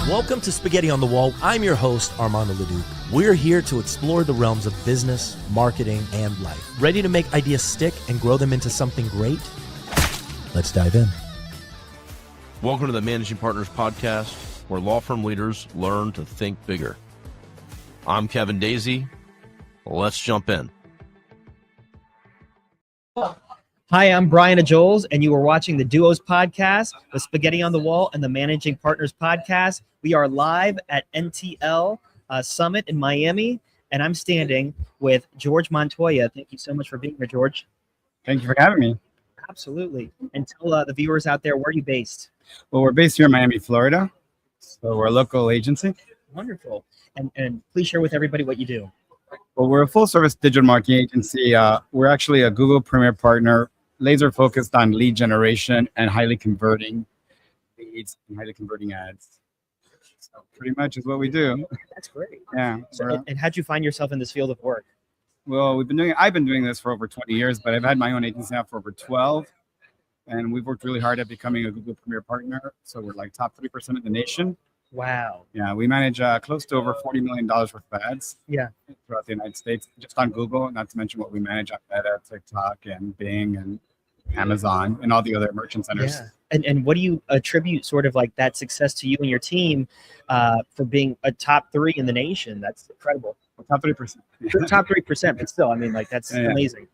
Welcome to Spaghetti on the Wall. I'm your host, Armando Leduc. We're here to explore the realms of business, marketing, and life. Ready to make ideas stick and grow them into something great? Let's dive in. Welcome to the Managing Partners Podcast, where law firm leaders learn to think bigger. I'm Kevin Daisy. Let's jump in. Hi, I'm Brian Ajoles, and you are watching the Duos Podcast, the Spaghetti on the Wall, and the Managing Partners Podcast. We are live at NTL Summit in Miami, and I'm standing with Jorge Montoya. Thank you so much for being here, George. Thank you for having me. Absolutely. And tell the viewers out there, where are you based? Well, we're based here in Miami, Florida. So we're a local agency. Wonderful. And please share with everybody what you do. Well, we're a full-service digital marketing agency. We're actually a Google Premier partner, laser focused on lead generation and highly converting leads and highly converting ads. So pretty much is what we do. That's great. Yeah. So, and how'd you find yourself in this field of work? Well, I've been doing this for over 20 years, but I've had my own agency now for over 12. And we've worked really hard at becoming a Google Premier partner. So we're like top 3% of the nation. Wow. Yeah, we manage close to over $40 million worth of ads. Yeah. Throughout the United States, just on Google, not to mention what we manage on Meta, TikTok, and Bing, and Amazon, and all the other merchant centers. Yeah. And what do you attribute sort of like that success to you and your team for being a top 3 in the nation? That's incredible. Well, top 3%. Top 3%, but still, I mean, like, that's amazing.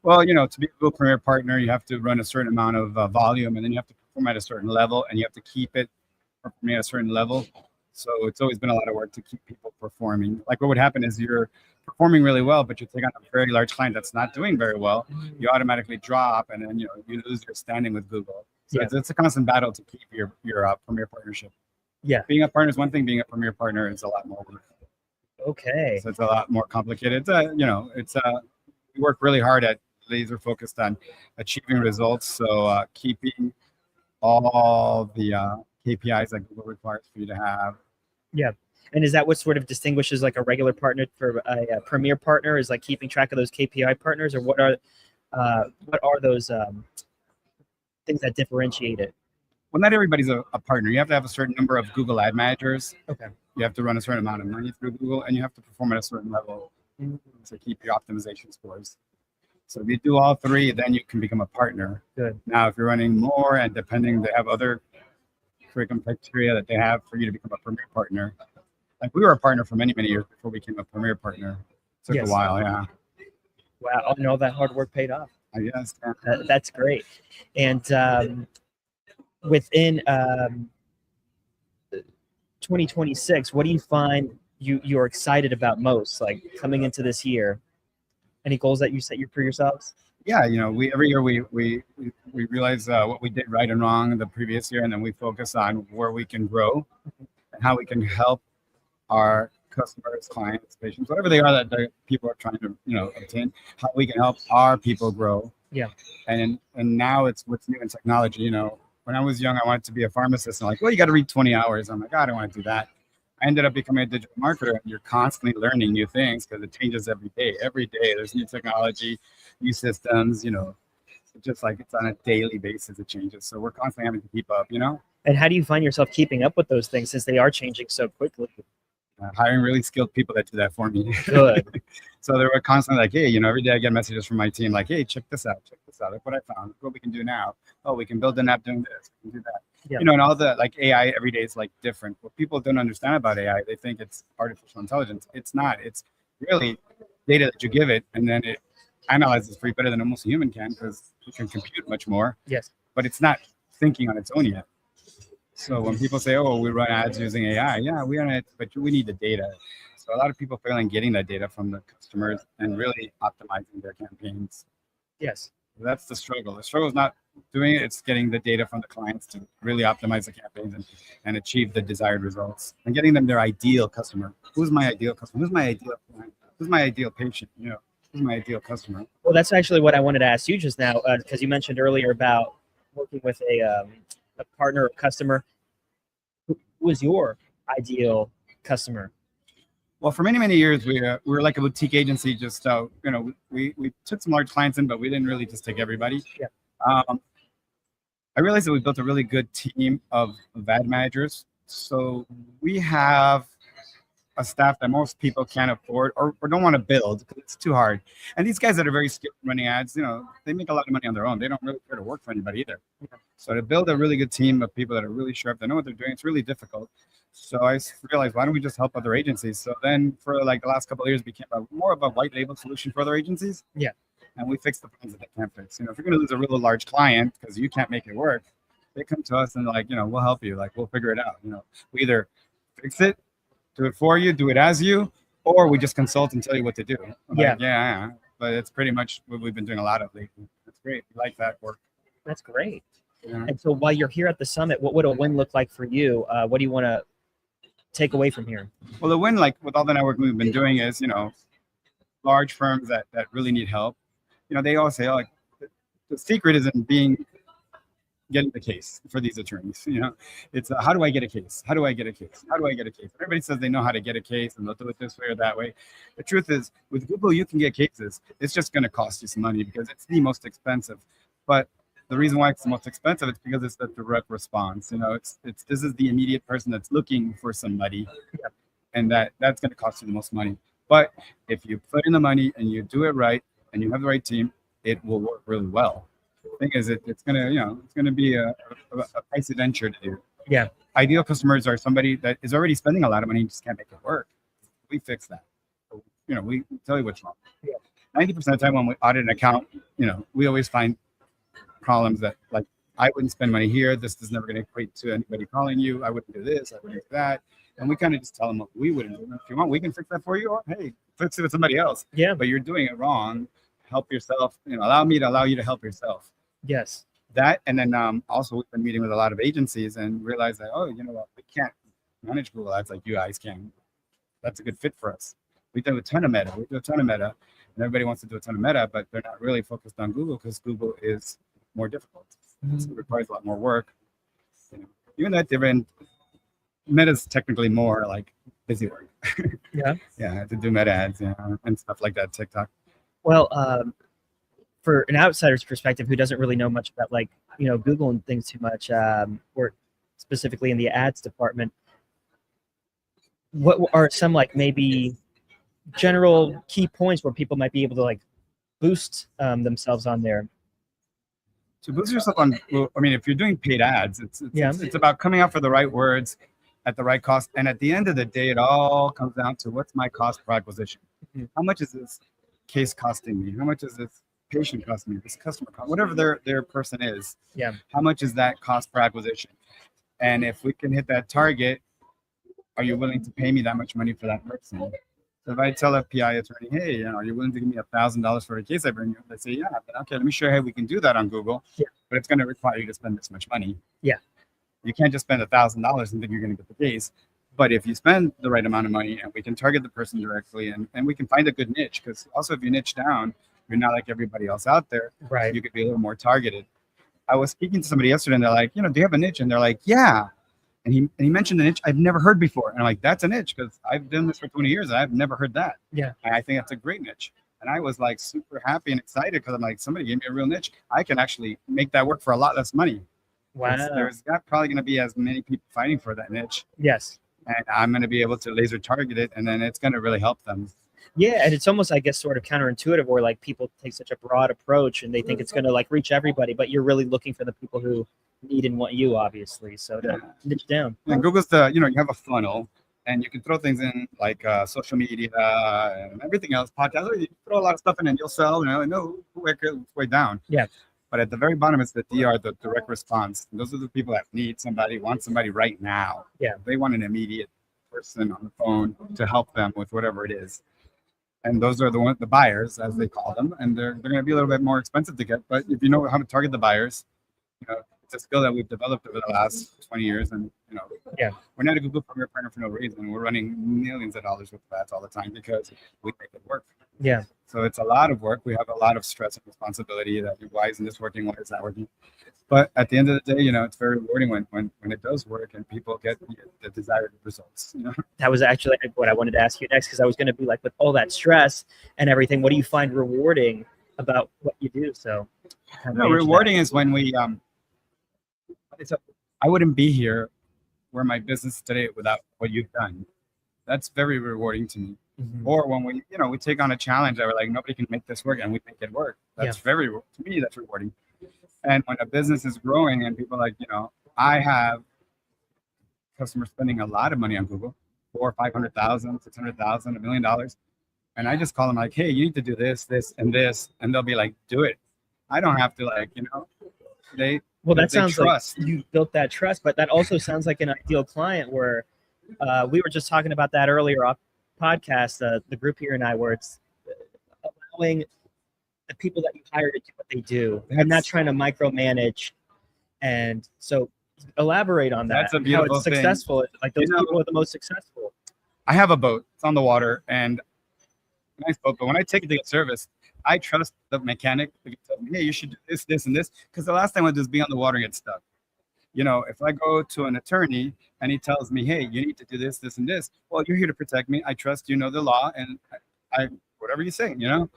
Well, to be a Google Premier partner, you have to run a certain amount of volume, and then you have to perform at a certain level, and you have to keep it performing at a certain level. So it's always been a lot of work to keep people performing. Like, what would happen is you're performing really well, but you take on a very large client that's not doing very well, you automatically drop, and then you lose your standing with Google. So it's a constant battle to keep your Premier partnership. Yeah, being a partner is one thing. Being a Premier partner is a lot more work. Okay, so it's a lot more complicated. We work really hard at laser focused on achieving results. So keeping all the KPIs that Google requires for you to have. Yeah. And is that what sort of distinguishes like a regular partner for a Premier partner, is like keeping track of those KPI partners, or what are those things that differentiate it? Well, not everybody's a partner. You have to have a certain number of Google ad managers. Okay. You have to run a certain amount of money through Google, and you have to perform at a certain level to keep your optimization scores. So if you do all 3, then you can become a partner. Good. Now, if you're running more, and depending, they have other curriculum criteria that they have for you to become a Premier partner. Like, we were a partner for many, many years before we became a Premier partner. It took a while, yeah. Wow, and all that hard work paid off. I guess. That's great. And within 2026, what do you find you're excited about most, like coming into this year? Any goals that you set for yourselves? Yeah, every year we realize what we did right and wrong the previous year, and then we focus on where we can grow and how we can help our customers, clients, patients, whatever they are that the people are trying to obtain, how we can help our people grow. Yeah. And now it's what's new in technology. When I was young, I wanted to be a pharmacist, and like, well, you got to read 20 hours. I'm like, I don't want to do that. I ended up becoming a digital marketer, and you're constantly learning new things because it changes every day. Every day there's new technology, new systems, just like it's on a daily basis, it changes. So we're constantly having to keep up, And how do you find yourself keeping up with those things since they are changing so quickly? Hiring really skilled people that do that for me. Good. So they were constantly like, hey, every day I get messages from my team like, hey, check this out. Look what I found. Look what we can do now. Oh, we can build an app doing this. We can do that. Yeah. And all the like AI every day is like different. What people don't understand about AI, they think it's artificial intelligence. It's not. It's really data that you give it, and then it analyzes for you better than almost a human can, because it can compute much more. Yes. But it's not thinking on its own yet. So when people say, oh, we run ads using AI, yeah, we run it, but we need the data. So a lot of people fail in getting that data from the customers and really optimizing their campaigns. Yes. That's the struggle. The struggle is not doing it, it's getting the data from the clients to really optimize the campaigns and achieve the desired results, and getting them their ideal customer. Who's my ideal customer? Who's my ideal client? Who's my ideal patient? Who's my ideal customer? Well, that's actually what I wanted to ask you just now, because you mentioned earlier about working with a partner or customer. Who was your ideal customer? Well, for many, many years, we were like a boutique agency. Just we took some large clients in, but we didn't really just take everybody. Yeah. I realized that we built a really good team of ad managers So we have a staff that most people can't afford or don't want to build because it's too hard. And these guys that are very skilled running ads, they make a lot of money on their own. They don't really care to work for anybody either. So to build a really good team of people that are really sharp, that know what they're doing, it's really difficult. So I realized, why don't we just help other agencies? So then for like the last couple of years, it became more of a white label solution for other agencies. Yeah. And we fix the problems that they can't fix. If you're going to lose a really large client because you can't make it work, they come to us and like, we'll help you. Like, we'll figure it out. We either fix it, do it for you, do it as you, or we just consult and tell you what to do. Yeah. But it's pretty much what we've been doing a lot of lately. That's great. We like that work. That's great. Yeah. And so while you're here at the summit, what would a win look like for you? What do you want to take away from here? Well, the win, like with all the networking we've been doing, is large firms that really need help. They always say, like, the secret isn't getting the case for these attorneys. It's how do I get a case? How do I get a case? How do I get a case? Everybody says they know how to get a case and they'll do it this way or that way. The truth is, with Google, you can get cases. It's just going to cost you some money because it's the most expensive. But the reason why it's the most expensive is because it's the direct response. This is the immediate person that's looking for somebody, and that's going to cost you the most money. But if you put in the money and you do it right and you have the right team, it will work really well. The thing is, it's gonna be a pricey venture to do. Yeah. Ideal customers are somebody that is already spending a lot of money and just can't make it work. We fix that. We tell you what's wrong. 90% of the time when we audit an account, we always find problems that, like, I wouldn't spend money here. This is never going to equate to anybody calling you. I wouldn't do this. I wouldn't do that. And we kind of just tell them what we wouldn't do. If you want, we can fix that for you. Or hey, fix it with somebody else. Yeah. But you're doing it wrong. Help yourself. Allow me to allow you to help yourself. Yes. That, and then also we've been meeting with a lot of agencies and realized that, we can't manage Google Ads like you guys can. That's a good fit for us. We do a ton of meta. And everybody wants to do a ton of meta, but they're not really focused on Google because Google is more difficult. It requires a lot more work. Even that different, meta is technically more like busy work. Yeah. Yeah, to do meta ads, and stuff like that, TikTok. Well, for an outsider's perspective who doesn't really know much about Google and things too much, or specifically in the ads department, what are some maybe general key points where people might be able to boost themselves on there? To boost yourself if you're doing paid ads, it's about coming out for the right words at the right cost. And at the end of the day, it all comes down to, what's my cost per acquisition? Mm-hmm. How much is this case costing me? How much is this patient costing me? This customer cost, whatever their person is. Yeah. How much is that cost per acquisition? And if we can hit that target, are you willing to pay me that much money for that person? So if I tell a PI attorney, hey, are you willing to give me $1,000 for a case I bring you? They say, yeah. Okay, let me show you how we can do that on Google. Yeah. But it's going to require you to spend this much money. Yeah. You can't just spend $1,000 and think you're going to get the case. But if you spend the right amount of money and we can target the person directly and we can find a good niche, because also if you niche down, you're not like everybody else out there. Right. You could be a little more targeted. I was speaking to somebody yesterday and they're like, do you have a niche? And they're like, yeah. And he mentioned a niche I've never heard before. And I'm like, that's a niche, because I've done this for 20 years and I've never heard that. Yeah. And I think that's a great niche. And I was like super happy and excited because I'm like, somebody gave me a real niche. I can actually make that work for a lot less money. Wow. There's probably going to be as many people fighting for that niche. Yes. And I'm going to be able to laser target it, and then it's going to really help them. Yeah, and it's almost, I guess, sort of counterintuitive, where people take such a broad approach and they think it's going to reach everybody, but you're really looking for the people who need and want you, obviously. So to niche down. And Google's you have a funnel, and you can throw things in like social media and everything else, podcasts. You throw a lot of stuff in and you'll sell. No way down. Yeah. But at the very bottom is the DR, the direct response. And those are the people that want somebody right now. Yeah. They want an immediate person on the phone to help them with whatever it is. And those are the buyers, as they call them. And they're going to be a little bit more expensive to get. But if you know how to target the buyers, it's a skill that we've developed over the last 20 years. And, we're not a Google Premier Partner for no reason. We're running millions of dollars with ads all the time because we make it work. Yeah. So it's a lot of work. We have a lot of stress and responsibility that why isn't this working? Why is that working? But at the end of the day, it's very rewarding when it does work and people get the desired results. That was actually what I wanted to ask you next, because I was going to be with all that stress and everything, what do you find rewarding about what you do? So rewarding is when we I wouldn't be here where my business is today without what you've done. That's very rewarding to me. Mhm. Or when we take on a challenge that we're like, nobody can make this work, and we make it work. That's to me, that's rewarding. And when a business is growing and people are like, I have customers spending a lot of money on Google, 500,000, 600,000, $1 million. And I just call them like, hey, you need to do this, this, and this. And they'll be like, do it. I don't have to they sounds trust. like you built that trust, but that also sounds like an ideal client where we were just talking about that earlier off podcast, the group here and I, where it's allowing the people that you hire to do what they do and not trying to micromanage. And so elaborate on that. That's a beautiful how it's thing. Successful. Like those people are the most successful. I have a boat. It's on the water and nice boat. But when I take it to get service, I trust the mechanic. If he tells me, hey, you should do this, this, and this. Because the last thing I want to do is be on the water and get stuck. If I go to an attorney and he tells me, hey, you need to do this, this, and this. Well, you're here to protect me. I trust you know the law, and I whatever you say, The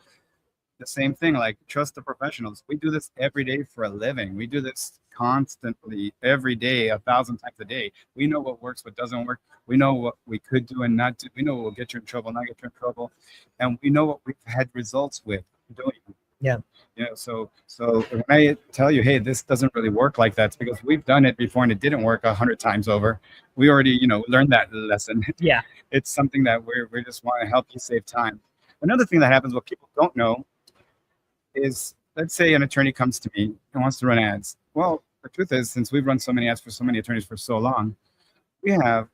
same thing, like trust the professionals. We do this every day for a living. We do this constantly every day, 1,000 times a day. We know what works, what doesn't work. We know what we could do and not do. We know what will get you in trouble, not get you in trouble. And we know what we've had results with doing. Yeah. So when I tell you, hey, this doesn't really work like that, it's because we've done it before and it didn't work 100 times over. We already, learned that lesson. Yeah. It's something that we just want to help you save time. Another thing that happens, what people don't know, is let's say an attorney comes to me and wants to run ads. Well, the truth is, since we've run so many ads for so many attorneys for so long, we have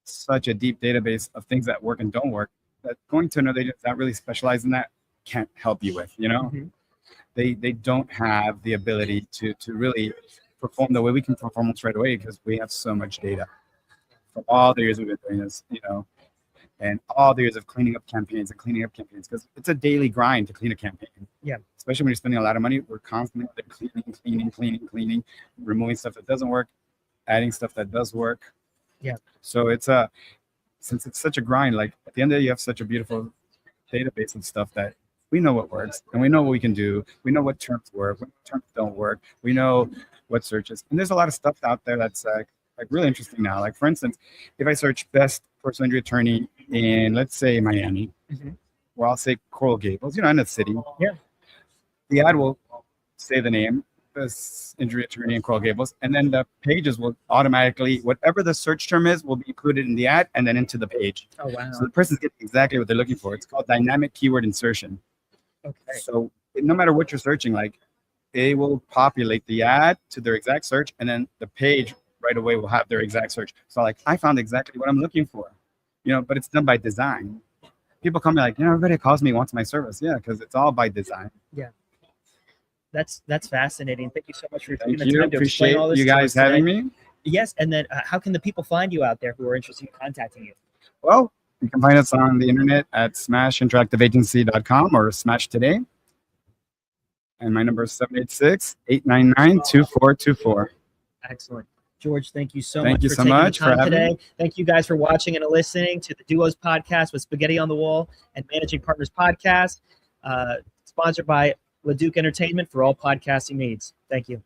such a deep database of things that work and don't work that going to another agent that really specializes in that can't help you with. Mm-hmm. They don't have the ability to really perform the way we can perform right away because we have so much data from all the years we've been doing this, and all the years of cleaning up campaigns because it's a daily grind to clean a campaign. Yeah. Especially when you're spending a lot of money, we're constantly cleaning, removing stuff that doesn't work, adding stuff that does work. Yeah. So since it's such a grind, like at the end of the day, you have such a beautiful database of stuff that we know what works and we know what we can do. We know what terms work, what terms don't work. We know what searches. And there's a lot of stuff out there that's like really interesting now. Like for instance, if I search best personal injury attorney in, let's say, Miami, or I'll say Coral Gables, in the city. Yeah. The ad will say the name, best injury attorney in Coral Gables, and then the pages will automatically, whatever the search term is, will be included in the ad and then into the page. Oh, wow. So the person's getting exactly what they're looking for. It's called dynamic keyword insertion. Okay. So no matter what you're searching, like it will populate the ad to their exact search, and then the page right away will have their exact search. So like, I found exactly what I'm looking for, but it's done by design. People come like, everybody calls me, wants my service. Yeah, because it's all by design. Yeah. That's fascinating. Thank you so much for taking Thank the you. time to explain all this. You guys having me. Yes, and then how can the people find you out there who are interested in contacting you? Well, you can find us on the internet at smashinteractiveagency.com or Smash Today. And my number is 786-899-2424. Excellent. George, thank you so much for taking the time today. Me. Thank you guys for watching and listening to the Duos podcast with Spaghetti on the Wall and Managing Partners podcast, sponsored by LeDuc Entertainment for all podcasting needs. Thank you.